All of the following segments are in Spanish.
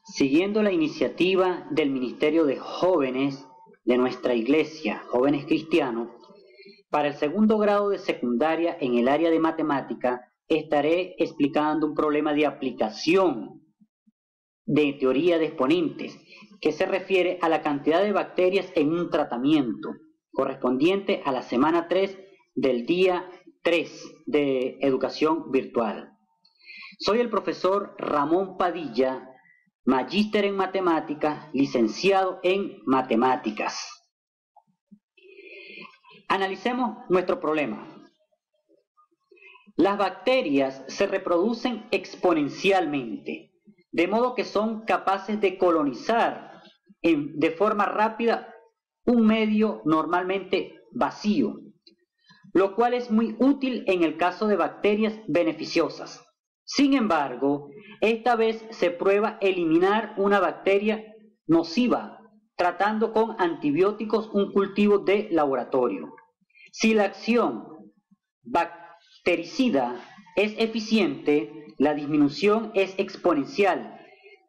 Siguiendo la iniciativa del Ministerio de Jóvenes de nuestra Iglesia, Jóvenes Cristianos, para el segundo grado de secundaria en el área de matemática, estaré explicando un problema de aplicación de teoría de exponentes, que se refiere a la cantidad de bacterias en un tratamiento, correspondiente a la semana 3 del día 3 de educación virtual. Soy el profesor Ramón Padilla, magíster en matemáticas, licenciado en matemáticas. Analicemos nuestro problema. Las bacterias se reproducen exponencialmente, de modo que son capaces de colonizar de forma rápida un medio normalmente vacío, lo cual es muy útil en el caso de bacterias beneficiosas. Sin embargo, esta vez se prueba eliminar una bacteria nociva, tratando con antibióticos un cultivo de laboratorio. Si la acción bactericida es eficiente, la disminución es exponencial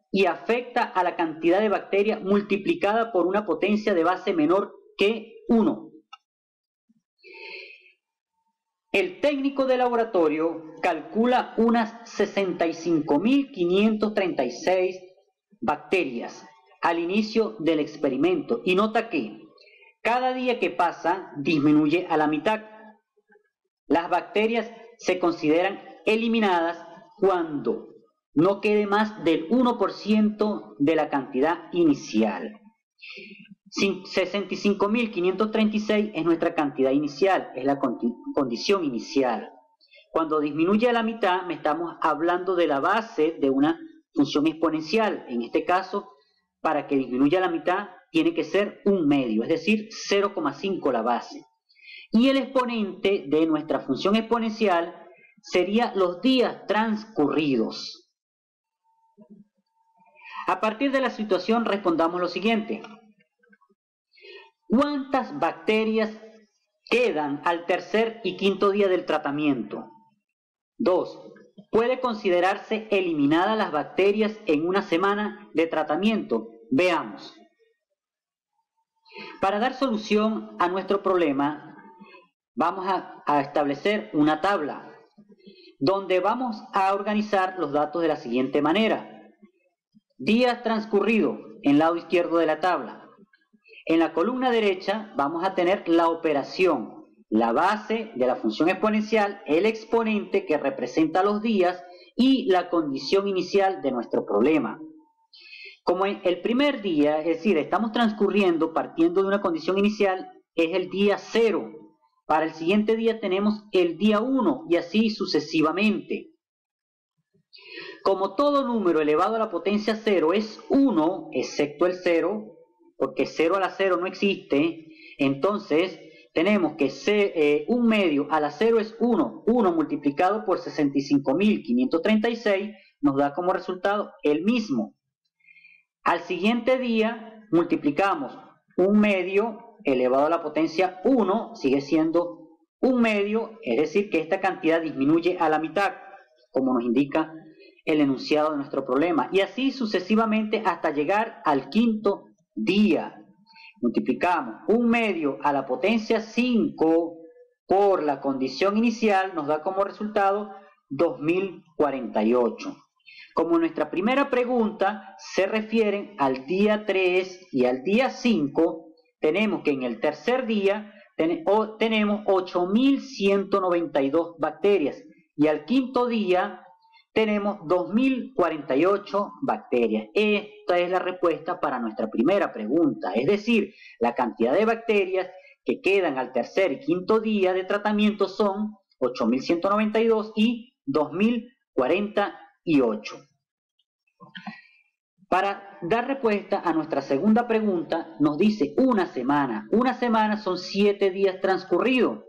y afecta a la cantidad de bacterias multiplicada por una potencia de base menor que 1. El técnico de laboratorio calcula unas 65.536 bacterias al inicio del experimento y nota que cada día que pasa disminuye a la mitad. Las bacterias se consideran eliminadas cuando no quede más del 1% de la cantidad inicial. 65.536 es nuestra cantidad inicial, es la condición inicial. Cuando disminuye a la mitad, me estamos hablando de la base de una función exponencial. En este caso, para que disminuya a la mitad, tiene que ser un medio, es decir, 0,5 la base. Y el exponente de nuestra función exponencial sería los días transcurridos. A partir de la situación, respondamos lo siguiente. ¿Cuántas bacterias quedan al tercer y quinto día del tratamiento? 2. ¿Puede considerarse eliminadas las bacterias en una semana de tratamiento? Veamos. Para dar solución a nuestro problema, vamos a establecer una tabla donde vamos a organizar los datos de la siguiente manera. Días transcurridos en el lado izquierdo de la tabla. En la columna derecha vamos a tener la operación, la base de la función exponencial, el exponente que representa los días y la condición inicial de nuestro problema. Como en el primer día, es decir, estamos transcurriendo partiendo de una condición inicial, es el día 0. Para el siguiente día tenemos el día 1 y así sucesivamente. Como todo número elevado a la potencia 0 es 1, excepto el 0, porque 0 a la 0 no existe, entonces tenemos que un medio a la 0 es 1, 1 multiplicado por 65.536 nos da como resultado el mismo. Al siguiente día multiplicamos un medio elevado a la potencia 1, sigue siendo un medio, es decir que esta cantidad disminuye a la mitad, como nos indica el enunciado de nuestro problema, y así sucesivamente hasta llegar al quinto día. Multiplicamos un medio a la potencia 5 por la condición inicial, nos da como resultado 2048. Como nuestra primera pregunta se refiere al día 3 y al día 5, tenemos que en el tercer día tenemos 8.192 bacterias y al quinto día tenemos 2048 bacterias. Esta es la respuesta para nuestra primera pregunta, es decir, la cantidad de bacterias que quedan al tercer y quinto día de tratamiento son 8.192 y 2048. Para dar respuesta a nuestra segunda pregunta, nos dice una semana. Una semana son 7 días transcurridos.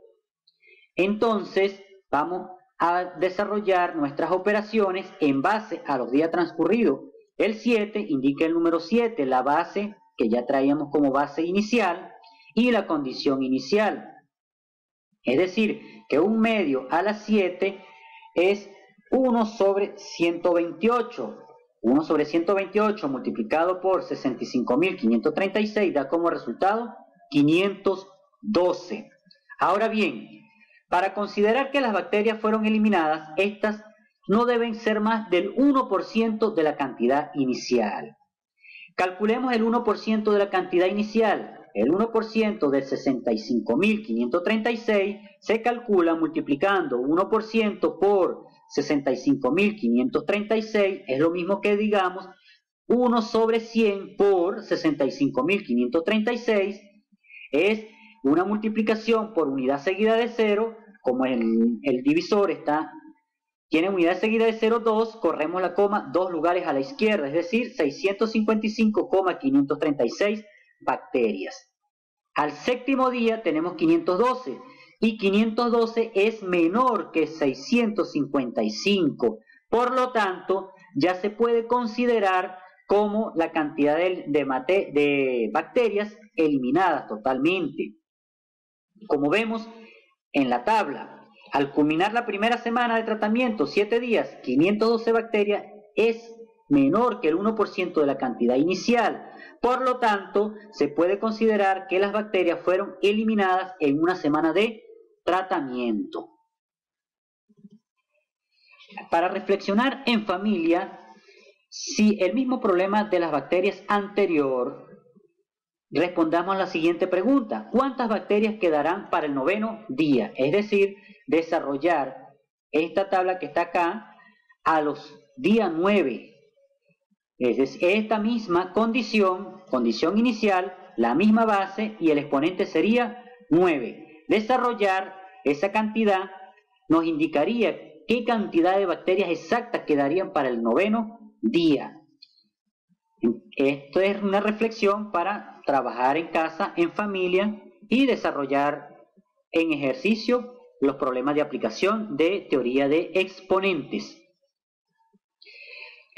Entonces, vamos a desarrollar nuestras operaciones en base a los días transcurridos. El 7 indica el número 7, la base que ya traíamos como base inicial y la condición inicial. Es decir, que un medio a la 7 es 1 sobre 128. 1 sobre 128 multiplicado por 65.536 da como resultado 512. Ahora bien, para considerar que las bacterias fueron eliminadas, estas no deben ser más del 1% de la cantidad inicial. Calculemos el 1% de la cantidad inicial. El 1% de 65.536 se calcula multiplicando 1% por 65.536, es lo mismo que digamos 1 sobre 100 por 65.536, es una multiplicación por unidad seguida de 0, como el divisor tiene unidad seguida de 0,2, corremos la coma 2 lugares a la izquierda, es decir, 655,536 bacterias. Al séptimo día tenemos 512 y 512 es menor que 655. Por lo tanto, ya se puede considerar como la cantidad de bacterias eliminadas totalmente. Como vemos en la tabla, al culminar la primera semana de tratamiento, 7 días, 512 bacterias es menor que el 1% de la cantidad inicial. Por lo tanto, se puede considerar que las bacterias fueron eliminadas en una semana de tratamiento. Para reflexionar en familia, si el mismo problema de las bacterias anterior, respondamos la siguiente pregunta: ¿cuántas bacterias quedarán para el 9º día? Es decir, desarrollar esta tabla que está acá a los días 9. Es decir, esta misma condición inicial, la misma base y el exponente sería 9. Desarrollar esa cantidad nos indicaría qué cantidad de bacterias exactas quedarían para el 9º día. Esto es una reflexión para trabajar en casa, en familia y desarrollar en ejercicio los problemas de aplicación de teoría de exponentes.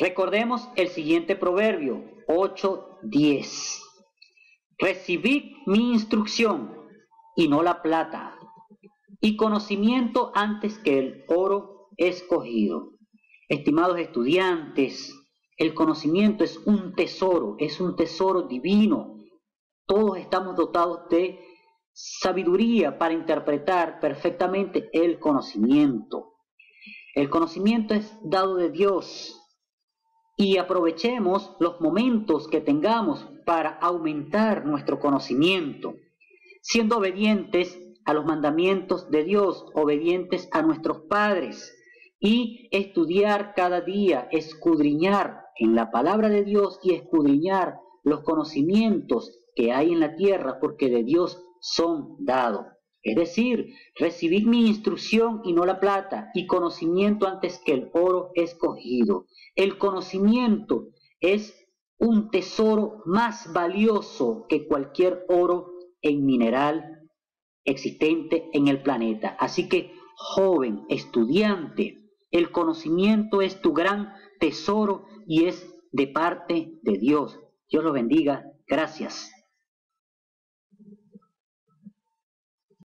Recordemos el siguiente proverbio, 8:10. Recibid mi instrucción y no la plata, y conocimiento antes que el oro escogido. Estimados estudiantes, el conocimiento es un tesoro divino. Todos estamos dotados de sabiduría para interpretar perfectamente el conocimiento. El conocimiento es dado de Dios. Y aprovechemos los momentos que tengamos para aumentar nuestro conocimiento, siendo obedientes a los mandamientos de Dios, obedientes a nuestros padres, y estudiar cada día, escudriñar en la palabra de Dios y escudriñar los conocimientos que hay en la tierra, porque de Dios son dados. Es decir, recibid mi instrucción y no la plata, y conocimiento antes que el oro escogido. El conocimiento es un tesoro más valioso que cualquier oro en mineral existente en el planeta. Así que, joven, estudiante, el conocimiento es tu gran tesoro y es de parte de Dios. Dios lo bendiga. Gracias.